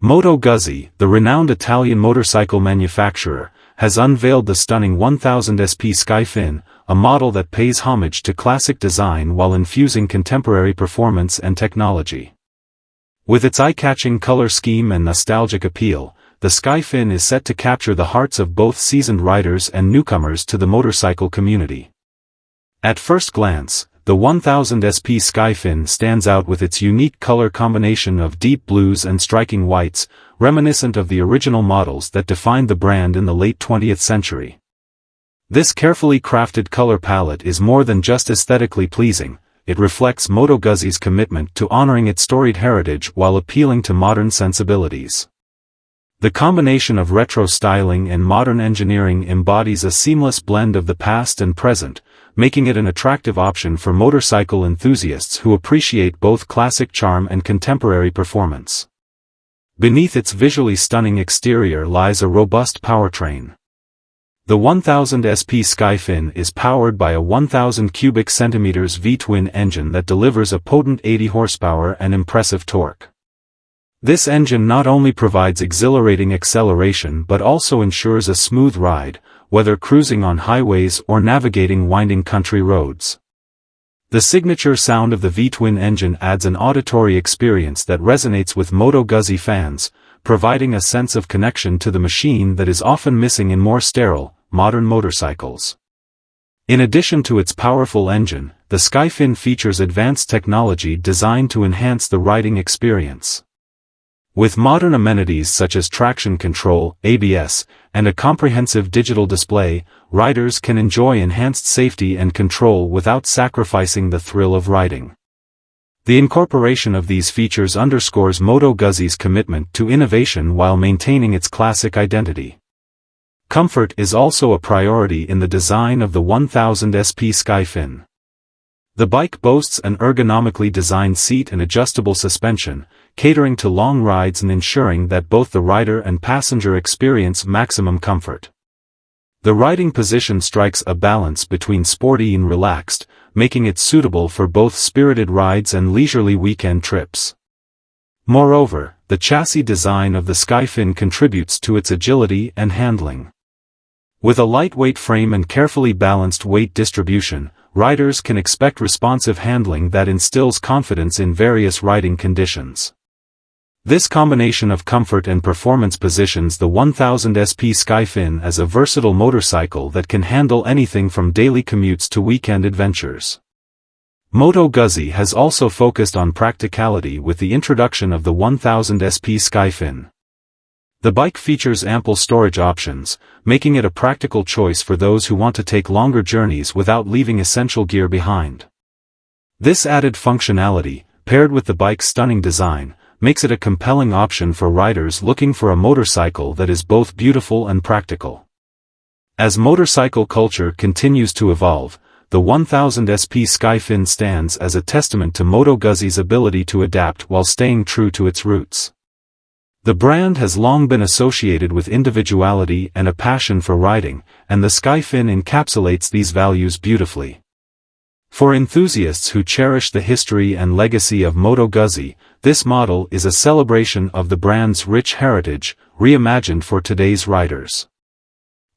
Moto Guzzi, the renowned Italian motorcycle manufacturer, has unveiled the stunning 1000SP Skyfin, a model that pays homage to classic design while infusing contemporary performance and technology. With its eye-catching color scheme and nostalgic appeal, the Skyfin is set to capture the hearts of both seasoned riders and newcomers to the motorcycle community. At first glance, the 1000SP Skyfin stands out with its unique color combination of deep blues and striking whites, reminiscent of the original models that defined the brand in the late 20th century. This carefully crafted color palette is more than just aesthetically pleasing, it reflects Moto Guzzi's commitment to honoring its storied heritage while appealing to modern sensibilities. The combination of retro styling and modern engineering embodies a seamless blend of the past and present, making it an attractive option for motorcycle enthusiasts who appreciate both classic charm and contemporary performance. Beneath its visually stunning exterior lies a robust powertrain. The 1000SP Skyfin is powered by a 1000 cubic centimeters V-twin engine that delivers a potent 80 horsepower and impressive torque. This engine not only provides exhilarating acceleration but also ensures a smooth ride, whether cruising on highways or navigating winding country roads. The signature sound of the V-twin engine adds an auditory experience that resonates with Moto Guzzi fans, providing a sense of connection to the machine that is often missing in more sterile, modern motorcycles. In addition to its powerful engine, the Skyfin features advanced technology designed to enhance the riding experience. With modern amenities such as traction control, ABS, and a comprehensive digital display, riders can enjoy enhanced safety and control without sacrificing the thrill of riding. The incorporation of these features underscores Moto Guzzi's commitment to innovation while maintaining its classic identity. Comfort is also a priority in the design of the 1000SP Skyfin. The bike boasts an ergonomically designed seat and adjustable suspension, catering to long rides and ensuring that both the rider and passenger experience maximum comfort. The riding position strikes a balance between sporty and relaxed, making it suitable for both spirited rides and leisurely weekend trips. Moreover, the chassis design of the Skyfin contributes to its agility and handling. With a lightweight frame and carefully balanced weight distribution, riders can expect responsive handling that instills confidence in various riding conditions. This combination of comfort and performance positions the 1000SP Skyfin as a versatile motorcycle that can handle anything from daily commutes to weekend adventures. Moto Guzzi has also focused on practicality with the introduction of the 1000SP Skyfin. The bike features ample storage options, making it a practical choice for those who want to take longer journeys without leaving essential gear behind. This added functionality, paired with the bike's stunning design, makes it a compelling option for riders looking for a motorcycle that is both beautiful and practical. As motorcycle culture continues to evolve, the 1000SP Skyfin stands as a testament to Moto Guzzi's ability to adapt while staying true to its roots. The brand has long been associated with individuality and a passion for riding, and the Skyfin encapsulates these values beautifully. For enthusiasts who cherish the history and legacy of Moto Guzzi, this model is a celebration of the brand's rich heritage, reimagined for today's riders.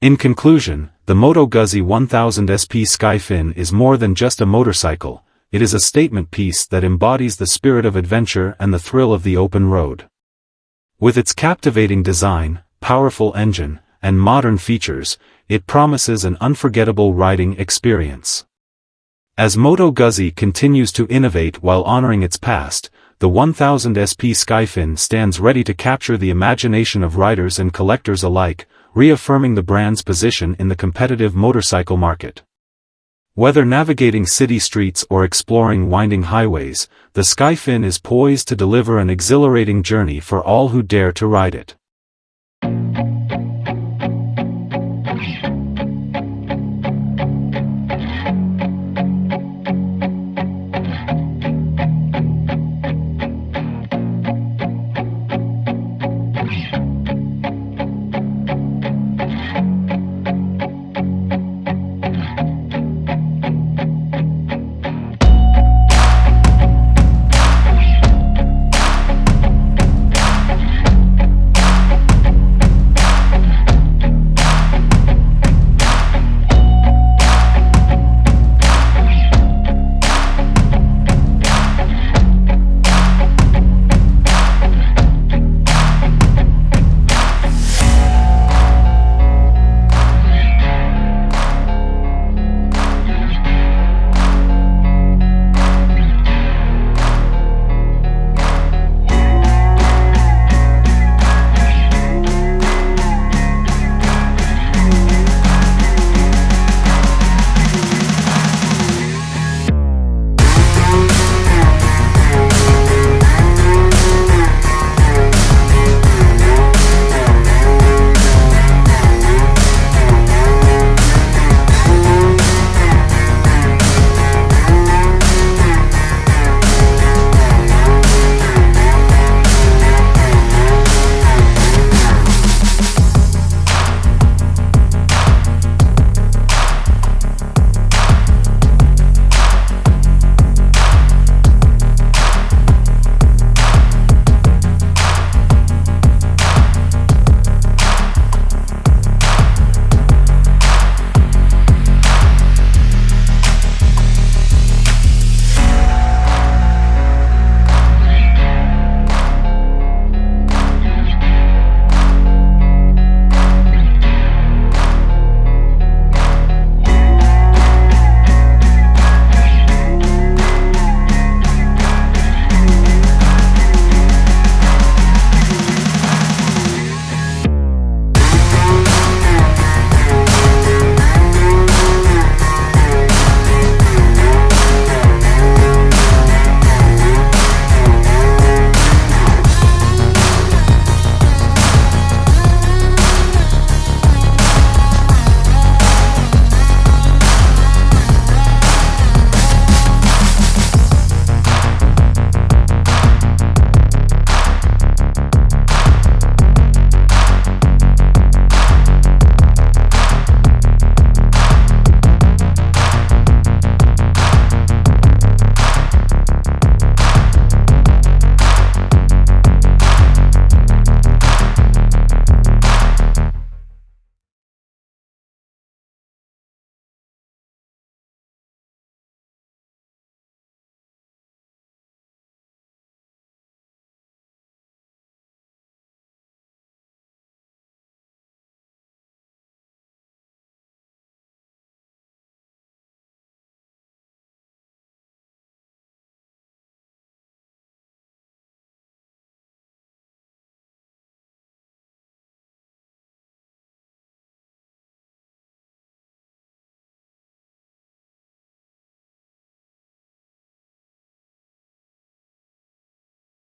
In conclusion, the Moto Guzzi 1000SP Skyfin is more than just a motorcycle, it is a statement piece that embodies the spirit of adventure and the thrill of the open road. With its captivating design, powerful engine, and modern features, it promises an unforgettable riding experience. As Moto Guzzi continues to innovate while honoring its past, the 1000SP Skyfin stands ready to capture the imagination of riders and collectors alike, reaffirming the brand's position in the competitive motorcycle market. Whether navigating city streets or exploring winding highways, the Skyfin is poised to deliver an exhilarating journey for all who dare to ride it.